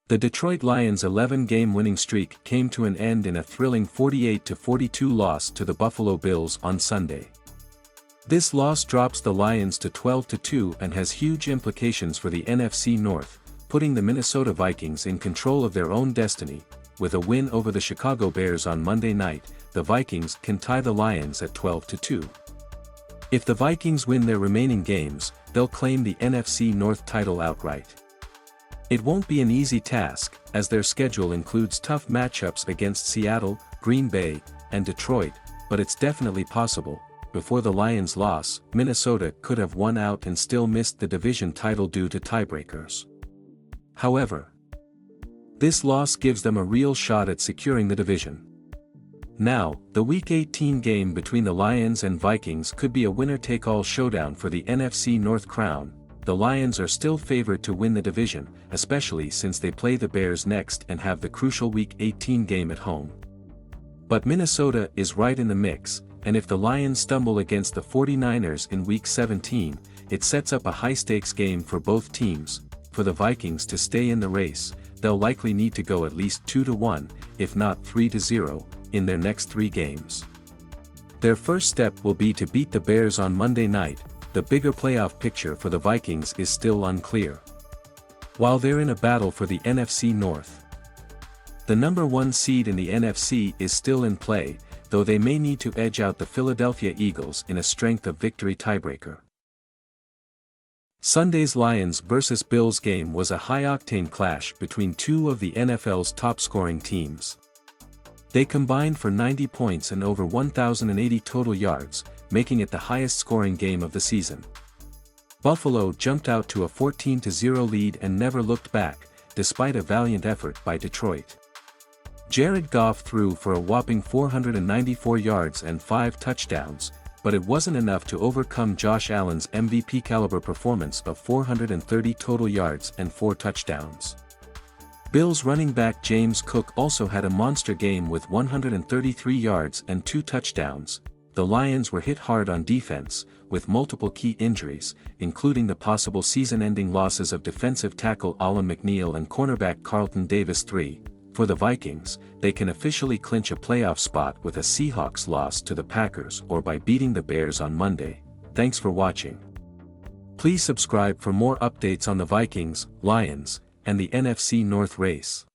The Detroit Lions' 11-game winning streak came to an end in a thrilling 48-42 loss to the Buffalo Bills on Sunday. This loss drops the Lions to 12-2 and has huge implications for the NFC North, putting the Minnesota Vikings in control of their own destiny. With a win over the Chicago Bears on Monday night, the Vikings can tie the Lions at 12-2. If the Vikings win their remaining games, they'll claim the NFC North title outright. It won't be an easy task, as their schedule includes tough matchups against Seattle, Green Bay, and Detroit, but it's definitely possible. Before the Lions' loss, Minnesota could have won out and still missed the division title due to tiebreakers. However, this loss gives them a real shot at securing the division. Now, the Week 18 game between the Lions and Vikings could be a winner-take-all showdown for the NFC North crown. The Lions are still favored to win the division, especially since they play the Bears next and have the crucial Week 18 game at home. But Minnesota is right in the mix, and if the Lions stumble against the 49ers in Week 17, it sets up a high-stakes game for both teams. For the Vikings to stay in the race, they'll likely need to go at least 2-1, if not 3-0, in their next 3 games. Their first step will be to beat the Bears on Monday night. The bigger playoff picture for the Vikings is still unclear. While they're in a battle for the NFC North, the number 1 seed in the NFC is still in play, though they may need to edge out the Philadelphia Eagles in a strength of victory tiebreaker. Sunday's Lions vs. Bills game was a high-octane clash between two of the NFL's top-scoring teams. They combined for 90 points and over 1,080 total yards, making it the highest-scoring game of the season. Buffalo jumped out to a 14-0 lead and never looked back, despite a valiant effort by Detroit. Jared Goff threw for a whopping 494 yards and 5 touchdowns, but it wasn't enough to overcome Josh Allen's MVP-caliber performance of 430 total yards and 4 touchdowns. Bills running back James Cook also had a monster game with 133 yards and 2 touchdowns. The Lions were hit hard on defense, with multiple key injuries, including the possible season-ending losses of defensive tackle Alan McNeil and cornerback Carlton Davis III. For the Vikings, they can officially clinch a playoff spot with a Seahawks loss to the Packers or by beating the Bears on Monday. Thanks for watching. Please subscribe for more updates on the Vikings, Lions, and the NFC North race.